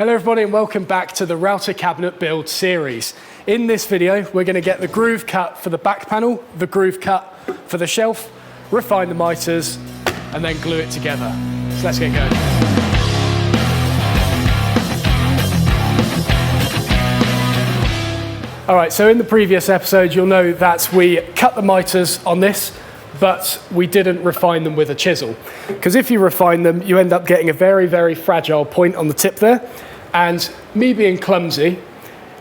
Hello everybody and welcome back to the router cabinet build series. In this video we're going to get the groove cut for the back panel, the groove cut for the shelf, refine the miters and then glue it together. So let's get going. Alright, so in the previous episode you'll know that we cut the miters on this, but we didn't refine them with a chisel. Because if you refine them, you end up getting a very, very fragile point on the tip there. And me being clumsy,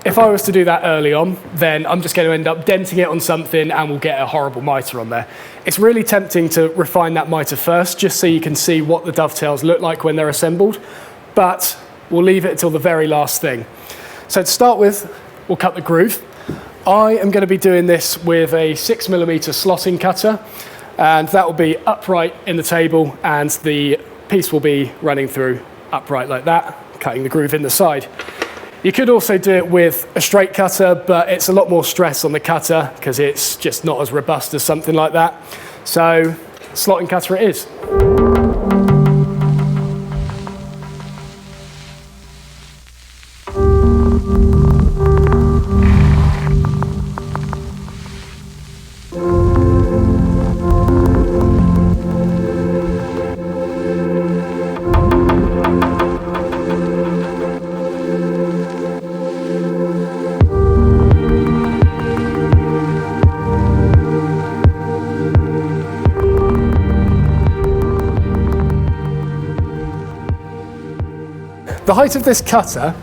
if I was to do that early on, then I'm just going to end up denting it on something and we'll get a horrible mitre on there. It's really tempting to refine that mitre first, just so you can see what the dovetails look like when they're assembled, but we'll leave it until the very last thing. So to start with, we'll cut the groove. I am going to be doing this with a 6mm slotting cutter, and that will be upright in the table and the piece will be running through upright like that, cutting the groove in the side. You could also do it with a straight cutter, but it's a lot more stress on the cutter because it's just not as robust as something like that. So slotting cutter it is. The height of this cutter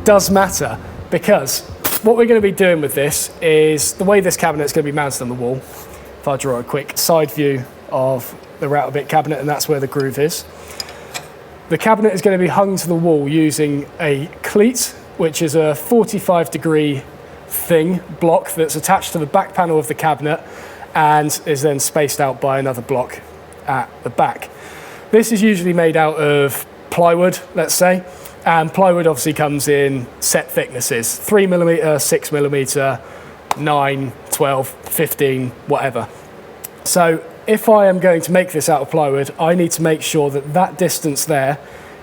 does matter because what we're going to be doing with this is the way this cabinet is going to be mounted on the wall. If I draw a quick side view of the router bit cabinet, and that's where the groove is. The cabinet is going to be hung to the wall using a cleat, which is a 45-degree block that's attached to the back panel of the cabinet and is then spaced out by another block at the back. This is usually made out of plywood, let's say, and plywood obviously comes in set thicknesses, 3mm, 6mm, 9, 12, 15, whatever. So if I am going to make this out of plywood, I need to make sure that that distance there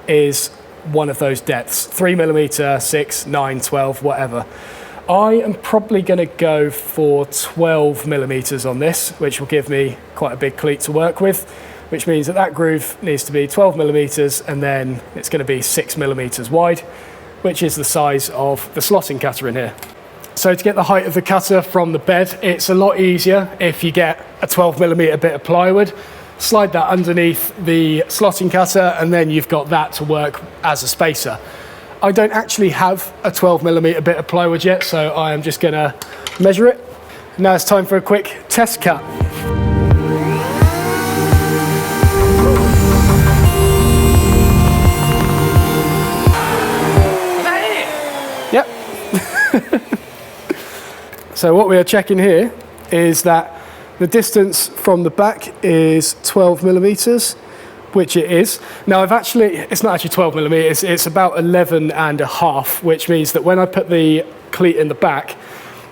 is one of those depths, 3mm, 6, 9, 12, whatever. I am probably going to go for 12mm on this, which will give me quite a big cleat to work with, which means that that groove needs to be 12mm and then it's going to be 6mm wide, which is the size of the slotting cutter in here. So to get the height of the cutter from the bed, it's a lot easier if you get a 12mm bit of plywood, slide that underneath the slotting cutter, and then you've got that to work as a spacer. I don't actually have a 12mm bit of plywood yet, so I am just going to measure it. Now it's time for a quick test cut. Yep. So what we are checking here is that the distance from the back is 12mm, which it is. Now it's not actually 12mm, it's about 11.5, which means that when I put the cleat in the back,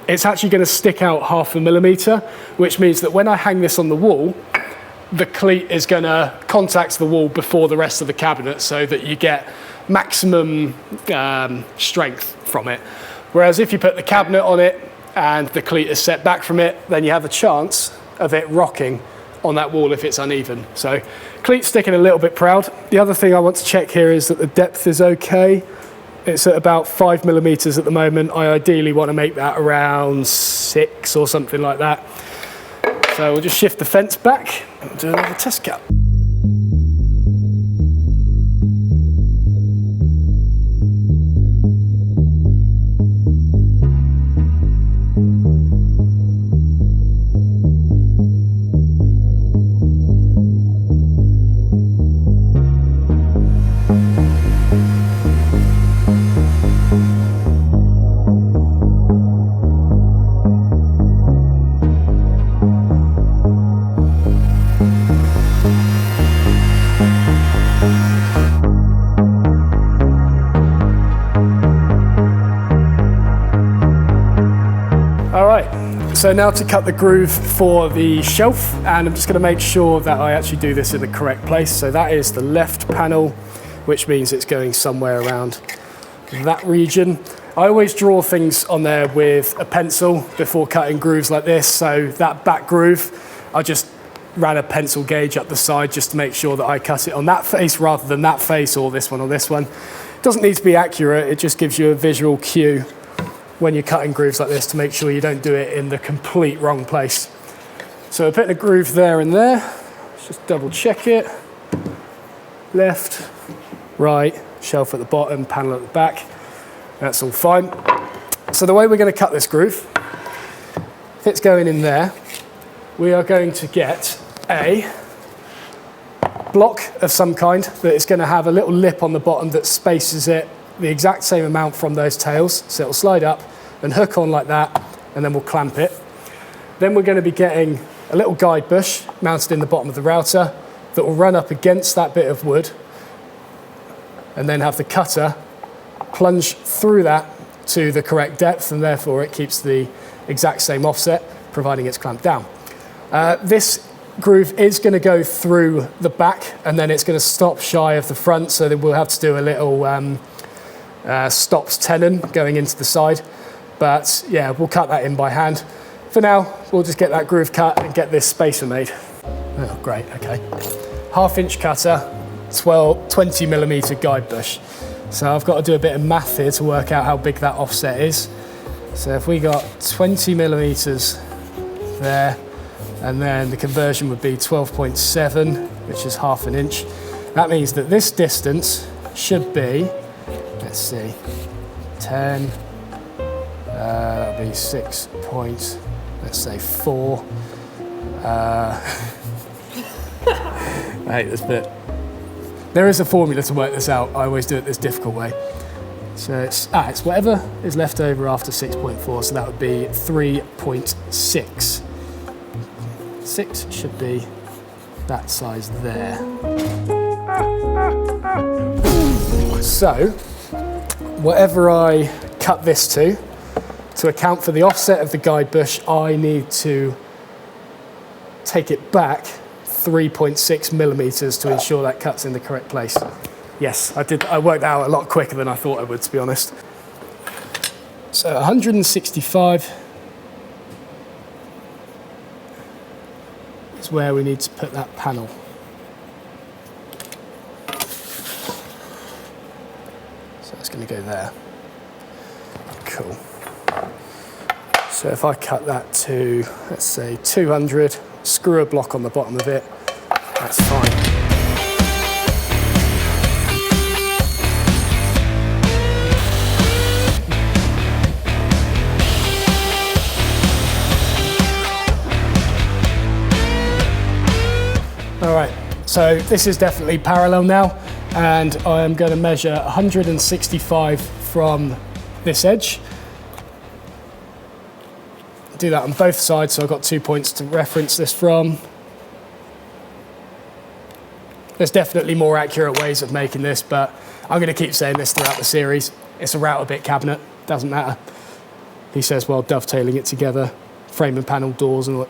it's actually going to stick out 0.5 millimeter, which means that when I hang this on the wall, the cleat is going to contact the wall before the rest of the cabinet so that you get maximum strength from it. Whereas if you put the cabinet on it and the cleat is set back from it, then you have a chance of it rocking on that wall if it's uneven. So cleat's sticking a little bit proud. The other thing I want to check here is that the depth is okay. It's at about 5mm at the moment. I ideally want to make that around 6 or something like that. So we'll just shift the fence back and do another test cut. So now to cut the groove for the shelf, and I'm just going to make sure that I actually do this in the correct place. So that is the left panel, which means it's going somewhere around that region. I always draw things on there with a pencil before cutting grooves like this. So that back groove, I just ran a pencil gauge up the side just to make sure that I cut it on that face rather than that face or this one or this one. It doesn't need to be accurate, it just gives you a visual cue when you're cutting grooves like this to make sure you don't do it in the complete wrong place. So we're putting a groove there and there. Let's just double check it. Left, right, shelf at the bottom, panel at the back. That's all fine. So the way we're going to cut this groove, if it's going in there, we are going to get a block of some kind that is going to have a little lip on the bottom that spaces it the exact same amount from those tails. So it'll slide up and hook on like that, and then we'll clamp it. Then we're going to be getting a little guide bush mounted in the bottom of the router that will run up against that bit of wood, and then have the cutter plunge through that to the correct depth, and therefore it keeps the exact same offset, providing it's clamped down. This groove is going to go through the back, and then it's going to stop shy of the front, so then we'll have to do a little stops tenon going into the side. But yeah, we'll cut that in by hand. For now, we'll just get that groove cut and get this spacer made. Oh, great, okay. 1/2 inch cutter, 20 millimeter guide bush. So I've got to do a bit of math here to work out how big that offset is. So if we got 20 millimeters there, and then the conversion would be 12.7, which is 1/2 inch. That means that this distance should be, let's see, 10, that would be 6 point, let's say 4. I hate this bit. There is a formula to work this out. I always do it this difficult way. So it's whatever is left over after 6.4, so that would be 3.6. 6 should be that size there. So, whatever I cut this to account for the offset of the guide bush, I need to take it back 3.6 millimeters to ensure that cuts in the correct place. Yes, I worked out a lot quicker than I thought I would, to be honest. So 165 is where we need to put that panel. So it's going to go there. Cool. So if I cut that to, let's say 200, screw a block on the bottom of it, that's fine. All right, so this is definitely parallel now, and I am going to measure 165 from this edge. Do that on both sides, so I've got 2 points to reference this from. There's definitely more accurate ways of making this, but I'm going to keep saying this throughout the series. It's a router bit cabinet, doesn't matter. He says while dovetailing it together, frame and panel doors and all.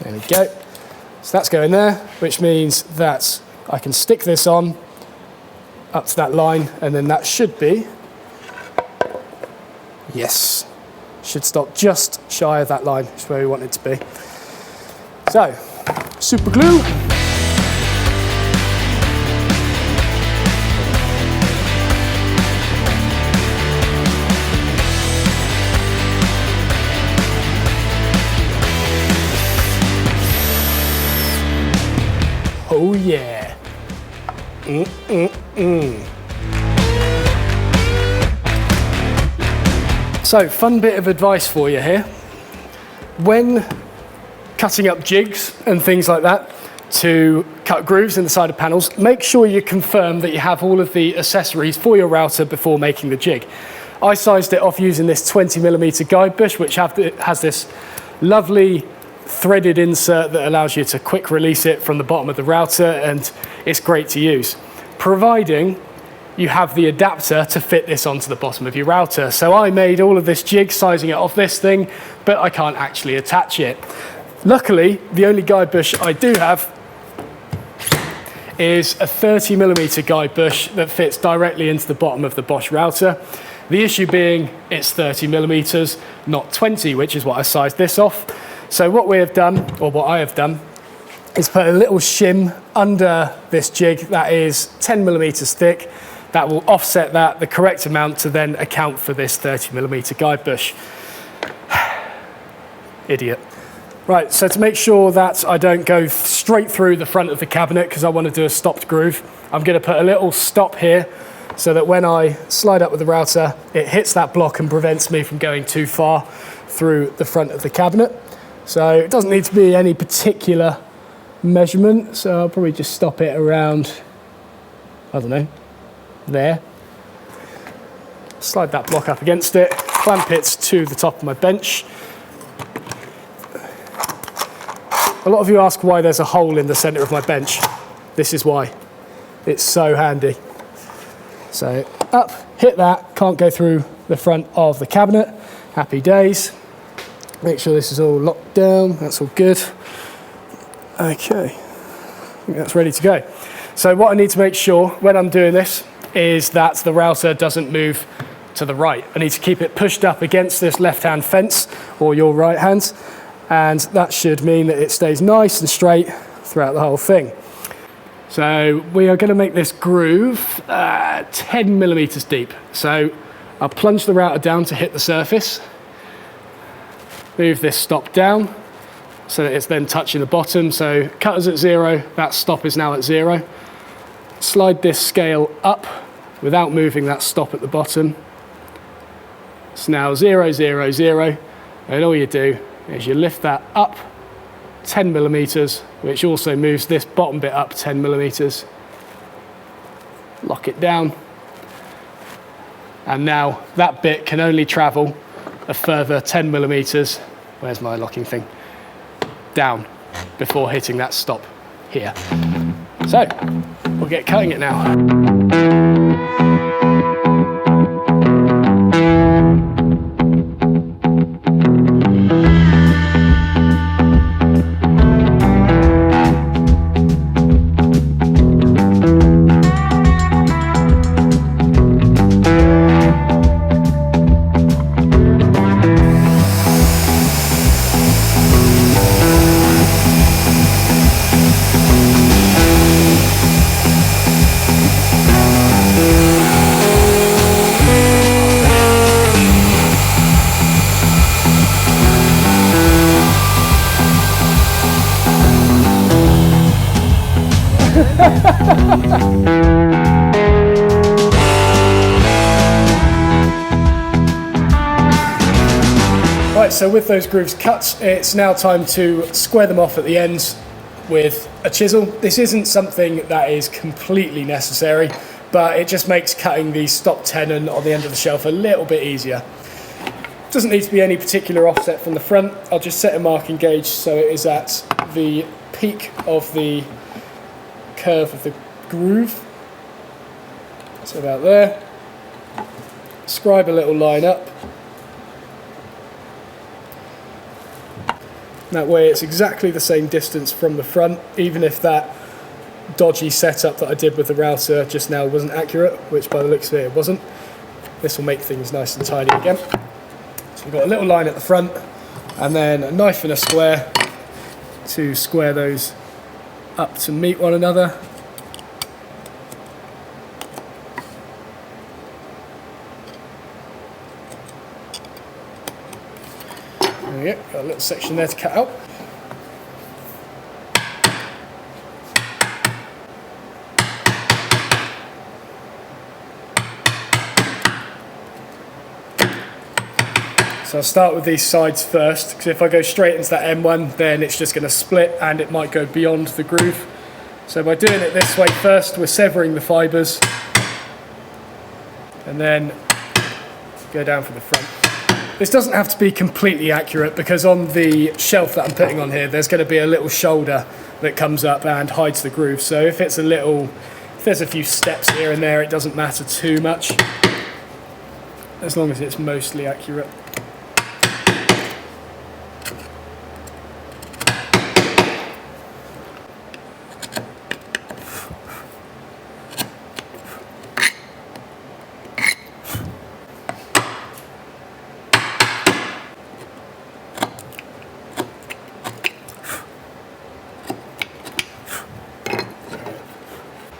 There we go. So that's going there, which means that I can stick this on up to that line, and then that should be, yes, should stop just shy of that line, which is where we want it to be. So, super glue. Oh yeah. So, fun bit of advice for you here. When cutting up jigs and things like that to cut grooves in the side of panels, make sure you confirm that you have all of the accessories for your router before making the jig. I sized it off using this 20mm guide bush, which has this lovely threaded insert that allows you to quick release it from the bottom of the router, and it's great to use, providing you have the adapter to fit this onto the bottom of your router. So I made all of this jig sizing it off this thing, but I can't actually attach it. Luckily, the only guide bush I do have is a 30mm guide bush that fits directly into the bottom of the Bosch router. The issue being it's 30mm, not 20, which is what I sized this off. So what we have done, or what I have done, is put a little shim under this jig that is 10mm thick. That will offset that, the correct amount, to then account for this 30mm guide bush. Idiot. Right, so to make sure that I don't go straight through the front of the cabinet, because I want to do a stopped groove, I'm going to put a little stop here so that when I slide up with the router, it hits that block and prevents me from going too far through the front of the cabinet. So it doesn't need to be any particular measurement, so I'll probably just stop it around, I don't know, there. Slide that block up against it, clamp it to the top of my bench. A lot of you ask why there's a hole in the center of my bench. This is why. It's so handy. So up, hit that, can't go through the front of the cabinet. Happy days. Make sure this is all locked down, that's all good. Okay, I think that's ready to go. So what I need to make sure when I'm doing this is that the router doesn't move to the right. I need to keep it pushed up against this left-hand fence, or your right hand, and that should mean that it stays nice and straight throughout the whole thing. So we are going to make this groove 10mm deep. So I'll plunge the router down to hit the surface, move this stop down so that it's then touching the bottom. So cutter's at 0, that stop is now at 0. Slide this scale up without moving that stop at the bottom. It's now 0, 0, 0, and all you do is you lift that up 10mm, which also moves this bottom bit up 10mm. Lock it down, and now that bit can only travel a further 10mm, where's my locking thing, down before hitting that stop here. So we'll get cutting it now. Right, so with those grooves cut, it's now time to square them off at the ends with a chisel. This isn't something that is completely necessary, but it just makes cutting the stop tenon on the end of the shelf a little bit easier. Doesn't need to be any particular offset from the front. I'll just set a marking gauge so it is at the peak of the curve of the groove. So about there. Scribe a little line up. That way it's exactly the same distance from the front, even if that dodgy setup that I did with the router just now wasn't accurate, which by the looks of it, it wasn't. This will make things nice and tidy again. So we've got a little line at the front, and then a knife and a square to square those up to meet one another. There we go, got a little section there to cut out. So I'll start with these sides first, because if I go straight into that M1, then it's just going to split and it might go beyond the groove. So by doing it this way first, we're severing the fibres, and then go down from the front. This doesn't have to be completely accurate, because on the shelf that I'm putting on here, there's going to be a little shoulder that comes up and hides the groove. So if it's if there's a few steps here and there, it doesn't matter too much, as long as it's mostly accurate.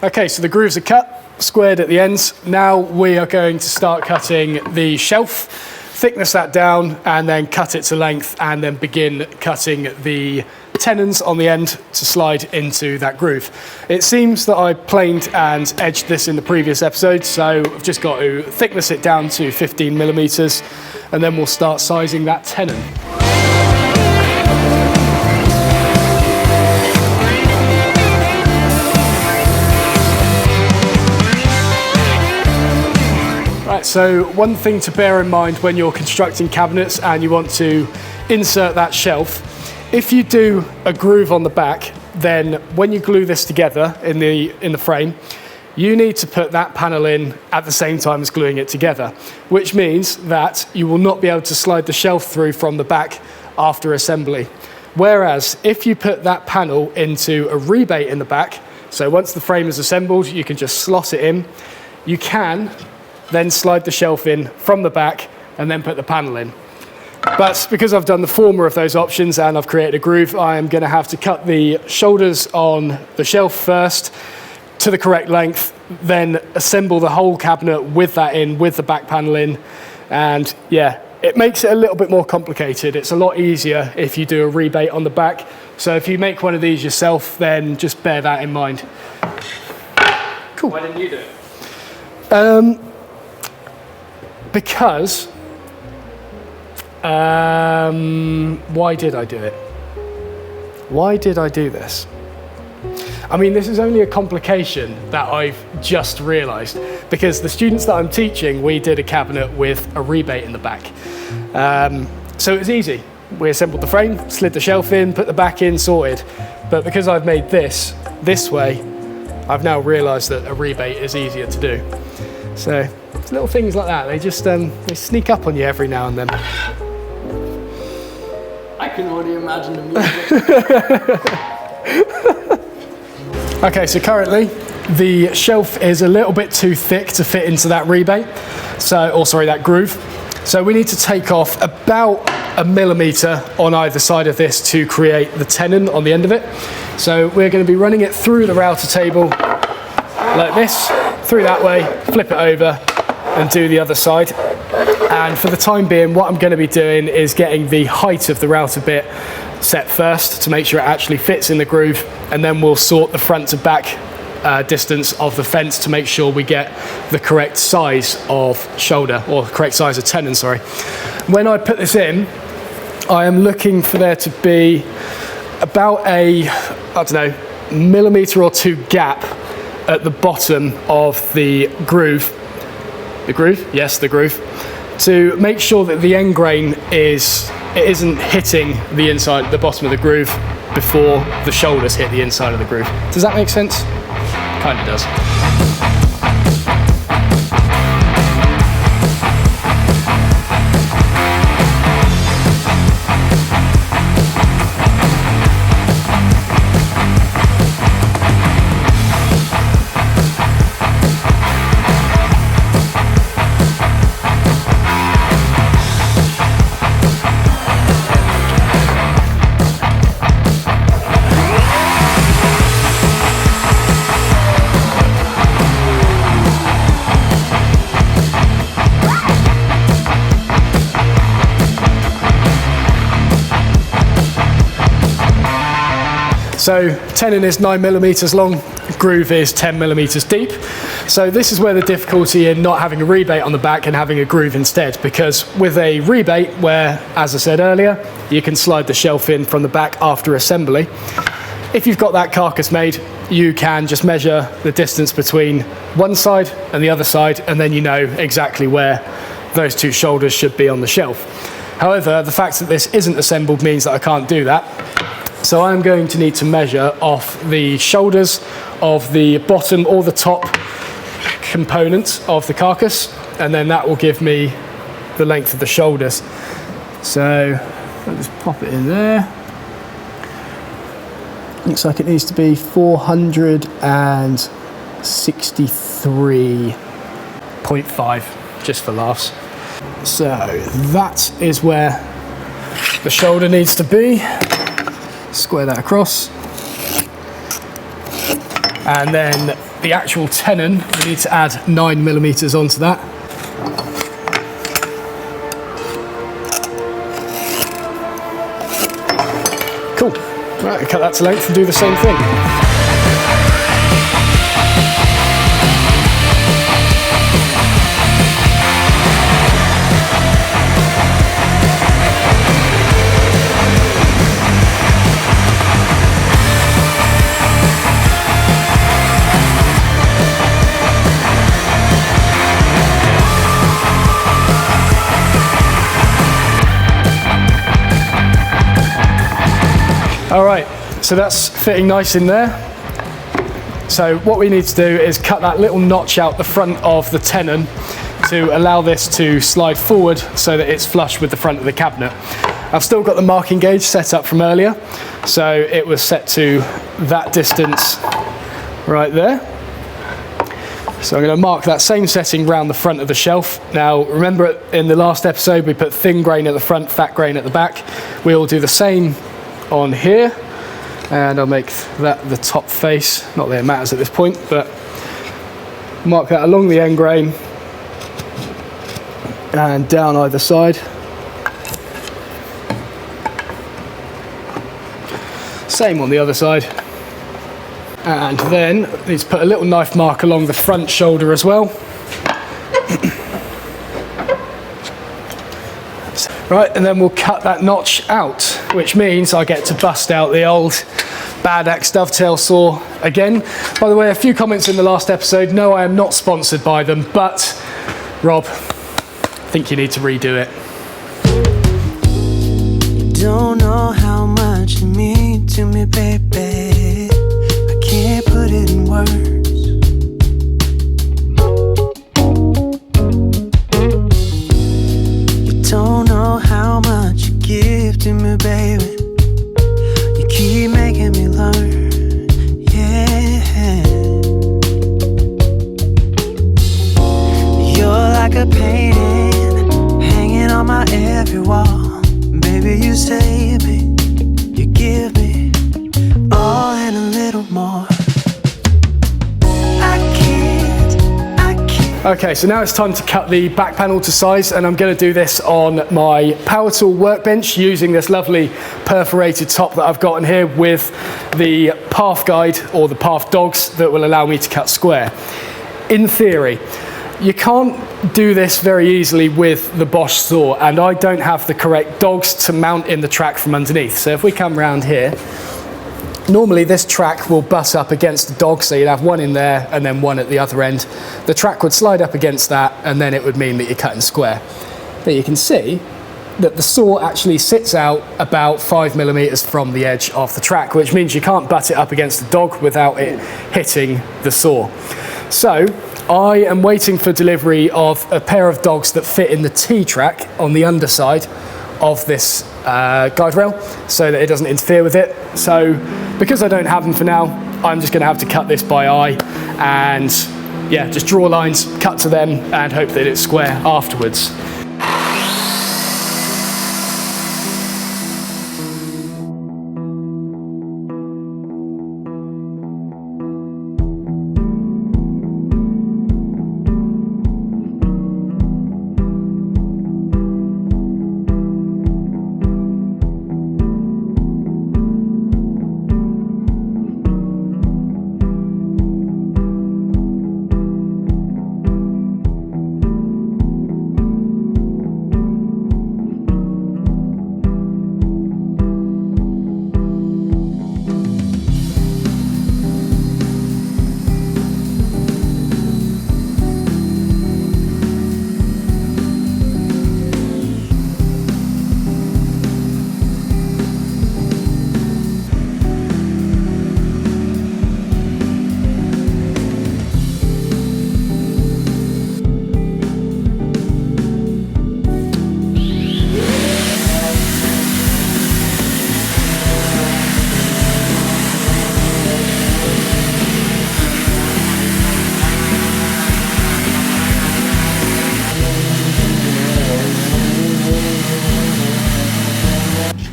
Okay, so the grooves are cut, squared at the ends. Now we are going to start cutting the shelf, thickness that down, and then cut it to length, and then begin cutting the tenons on the end to slide into that groove. It seems that I planed and edged this in the previous episode, so I've just got to thickness it down to 15 millimeters, and then we'll start sizing that tenon. Right, so one thing to bear in mind when you're constructing cabinets and you want to insert that shelf, if you do a groove on the back, then when you glue this together in the frame, you need to put that panel in at the same time as gluing it together, which means that you will not be able to slide the shelf through from the back after assembly. Whereas if you put that panel into a rebate in the back, so once the frame is assembled, you can just slot it in. You can then slide the shelf in from the back and then put the panel in. But because I've done the former of those options and I've created a groove, I am going to have to cut the shoulders on the shelf first to the correct length, then assemble the whole cabinet with that in, with the back panel in. And yeah, it makes it a little bit more complicated. It's a lot easier if you do a rebate on the back. So if you make one of these yourself, then just bear that in mind. Cool. Why didn't you do it? Because why did I do it? Why did I do this? I mean, this is only a complication that I've just realized, because the students that I'm teaching, we did a cabinet with a rebate in the back. So it was easy. We assembled the frame, slid the shelf in, put the back in, sorted. But because I've made this way, I've now realized that a rebate is easier to do. So it's little things like that, they just they sneak up on you every now and then. I can already imagine the music. Okay, so currently the shelf is a little bit too thick to fit into that rebate, that groove. So we need to take off about 1 millimeter on either side of this to create the tenon on the end of it. So we're going to be running it through the router table like this, through that way, flip it over and do the other side. And for the time being, what I'm going to be doing is getting the height of the router bit set first to make sure it actually fits in the groove, and then we'll sort the front to back distance of the fence to make sure we get the correct size of shoulder, or correct size of tenon, sorry. When I put this in, I am looking for there to be about a, I don't know, millimeter or two gap at the bottom of the groove. The groove? Yes, the groove. To make sure that the end grain isn't hitting the inside, the bottom of the groove before the shoulders hit the inside of the groove. Does that make sense? Kind of does. So tenon is 9 millimeters long, groove is 10 millimeters deep. So this is where the difficulty in not having a rebate on the back and having a groove instead, because with a rebate where, as I said earlier, you can slide the shelf in from the back after assembly. If you've got that carcass made, you can just measure the distance between one side and the other side, and then you know exactly where those two shoulders should be on the shelf. However, the fact that this isn't assembled means that I can't do that. So I'm going to need to measure off the shoulders of the bottom or the top component of the carcass, and then that will give me the length of the shoulders. So I'll just pop it in there. Looks like it needs to be 463.5, just for laughs. So that is where the shoulder needs to be. Square that across, and then the actual tenon, we need to add 9mm onto that. Cool. Right, cut that to length and do the same thing. All right, so that's fitting nice in there. So what we need to do is cut that little notch out the front of the tenon to allow this to slide forward so that it's flush with the front of the cabinet. I've still got the marking gauge set up from earlier, so it was set to that distance right there. So I'm going to mark that same setting round the front of the shelf. Now remember in the last episode we put thin grain at the front, fat grain at the back. We'll do the same on here, and I'll make that the top face. Not that it matters at this point, but mark that along the end grain and down either side. Same on the other side. And then need to put a little knife mark along the front shoulder as well. Right, and then we'll cut that notch out, which means I get to bust out the old Bad Axe dovetail saw again. By the way, a few comments in the last episode. No, I am not sponsored by them, but Rob, I think you need to redo it. You don't know how much you mean to me, baby. I can't put it in words. Don't know how much you give to me, baby. You keep making me learn, yeah. You're like a painting hanging on my every wall. Baby, you save me, you give me all and a little more. Okay, so now it's time to cut the back panel to size, and I'm going to do this on my power tool workbench using this lovely perforated top that I've got in here with the path guide or the path dogs that will allow me to cut square. In theory, you can't do this very easily with the Bosch saw, and I don't have the correct dogs to mount in the track from underneath. So if we come round here, normally this track will butt up against the dog, so you'd have one in there and then one at the other end. The track would slide up against that, and then it would mean that you're cutting square. But you can see that the saw actually sits out about 5mm from the edge of the track, which means you can't butt it up against the dog without it hitting the saw. So I am waiting for delivery of a pair of dogs that fit in the T-track on the underside of this guide rail so that it doesn't interfere with it. So because I don't have them for now, I'm just going to have to cut this by eye and yeah, just draw lines, cut to them and hope that it's square afterwards.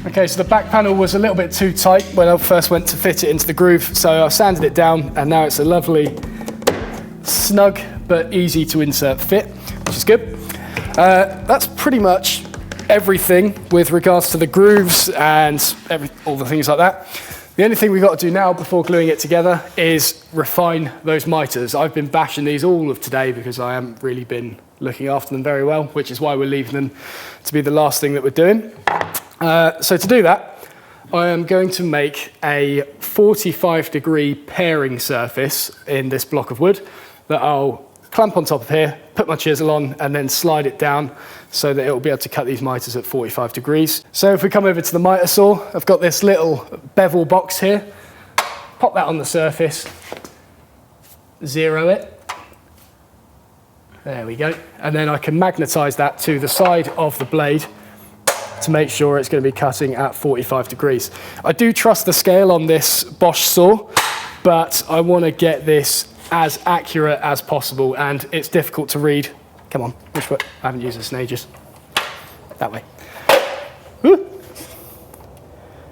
Okay, so the back panel was a little bit too tight when I first went to fit it into the groove, so I sanded it down and now it's a lovely snug but easy to insert fit, which is good. That's pretty much everything with regards to the grooves and all the things like that. The only thing we've got to do now before gluing it together is refine those miters. I've been bashing these all of today because I haven't really been looking after them very well, which is why we're leaving them to be the last thing that we're doing. So to do that, I am going to make a 45-degree pairing surface in this block of wood that I'll clamp on top of here, put my chisel on, and then slide it down so that it will be able to cut these miters at 45 degrees. So if we come over to the miter saw, I've got this little bevel box here. Pop that on the surface, zero it. There we go. And then I can magnetize that to the side of the blade to make sure it's going to be cutting at 45 degrees. I do trust the scale on this Bosch saw, but I want to get this as accurate as possible, and it's difficult to read. Come on, which way? I haven't used this in ages. That way. Woo.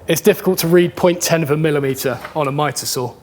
It's difficult to read 0.10 of a millimeter on a miter saw.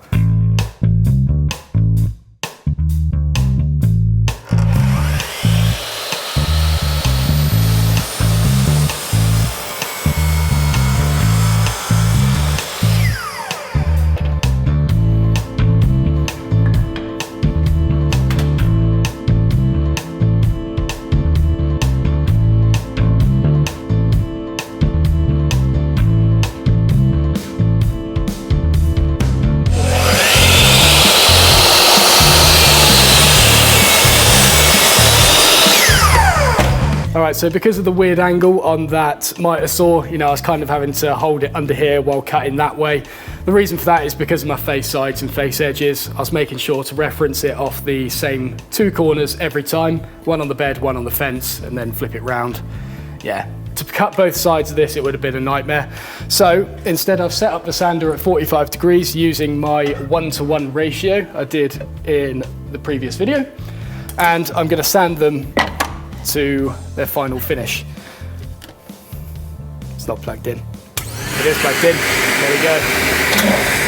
All right, so because of the weird angle on that miter saw, I was kind of having to hold it under here while cutting that way. The reason for that is because of my face sides and face edges. I was making sure to reference it off the same two corners every time, one on the bed, one on the fence, and then flip it round. Yeah, to cut both sides of this, it would have been a nightmare. So instead, I've set up the sander at 45 degrees using my 1-to-1 ratio I did in the previous video. And I'm going to sand them to their final finish. It's not plugged in. It is plugged in. There we go.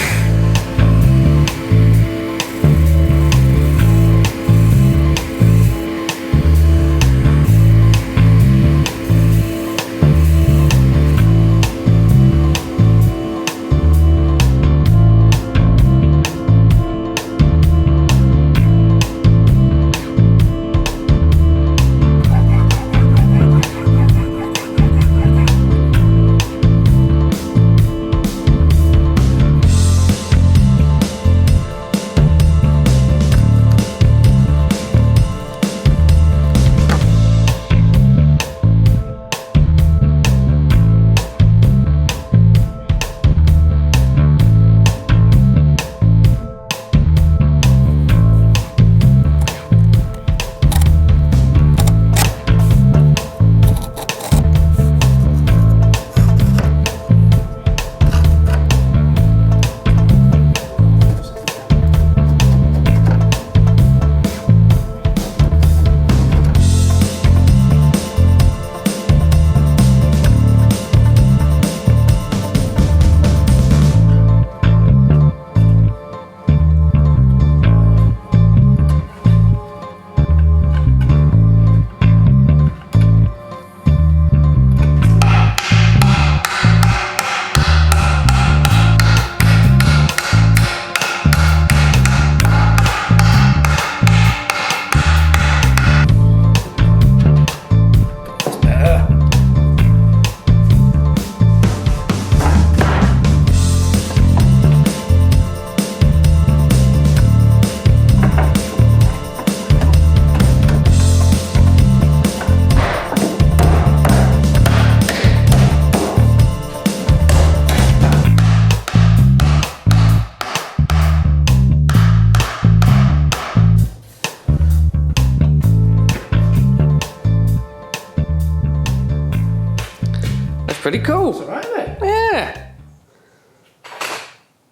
Pretty cool. It's all right, isn't it? Yeah.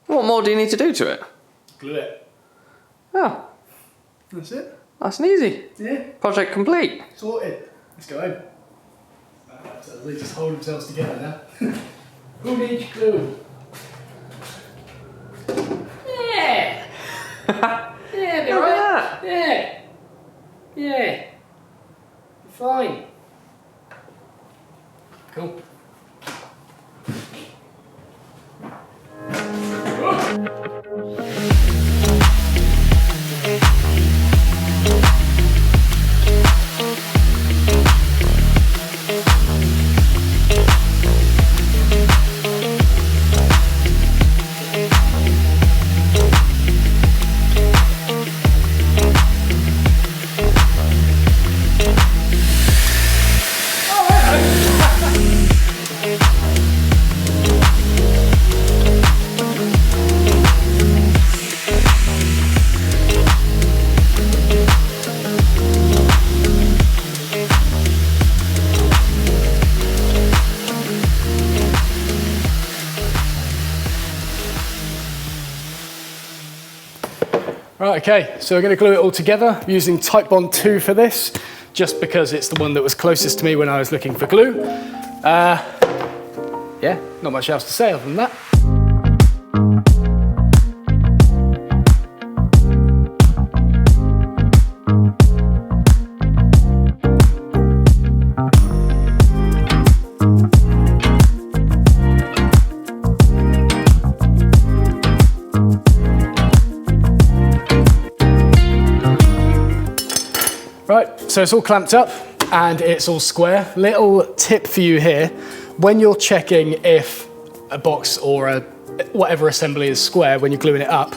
What more do you need to do to it? Glue it. Oh, That's it. nice and easy. Yeah. Project complete. Sorted. Let's go home. They just hold themselves together now. Who needs glue? Yeah. Yeah, they're right. Yeah. Yeah. Fine. Cool. Right, okay, so we're going to glue it all together using Type Bond 2 for this, just because it's the one that was closest to me when I was looking for glue. Yeah, not much else to say other than that. Right, so it's all clamped up and it's all square. Little tip for you here, when you're checking if a box or whatever assembly is square when you're gluing it up,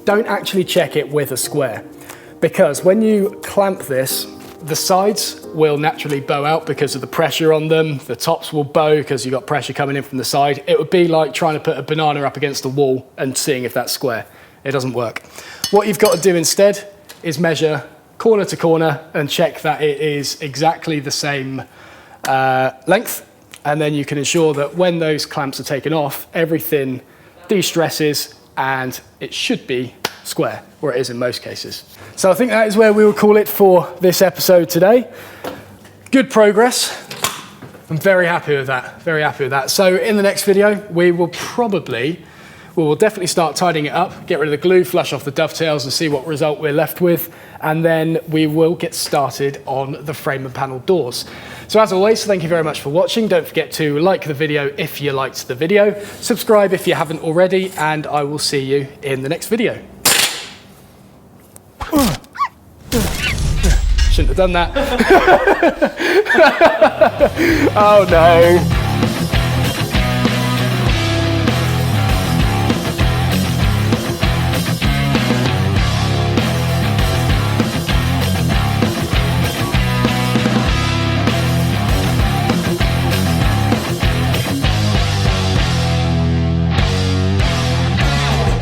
don't actually check it with a square. Because when you clamp this, the sides will naturally bow out because of the pressure on them. The tops will bow because you've got pressure coming in from the side. It would be like trying to put a banana up against a wall and seeing if that's square. It doesn't work. What you've got to do instead is measure corner to corner and check that it is exactly the same length, and then you can ensure that when those clamps are taken off, everything de-stresses and it should be square, or it is in most cases. So I think that is where we will call it for this episode today. Good progress. I'm very happy with that, very happy with that. So in the next video, we will definitely start tidying it up, get rid of the glue, flush off the dovetails and see what result we're left with. And then we will get started on the frame and panel doors. So as always, thank you very much for watching. Don't forget to like the video if you liked the video, subscribe if you haven't already, and I will see you in the next video. Shouldn't have done that. Oh no.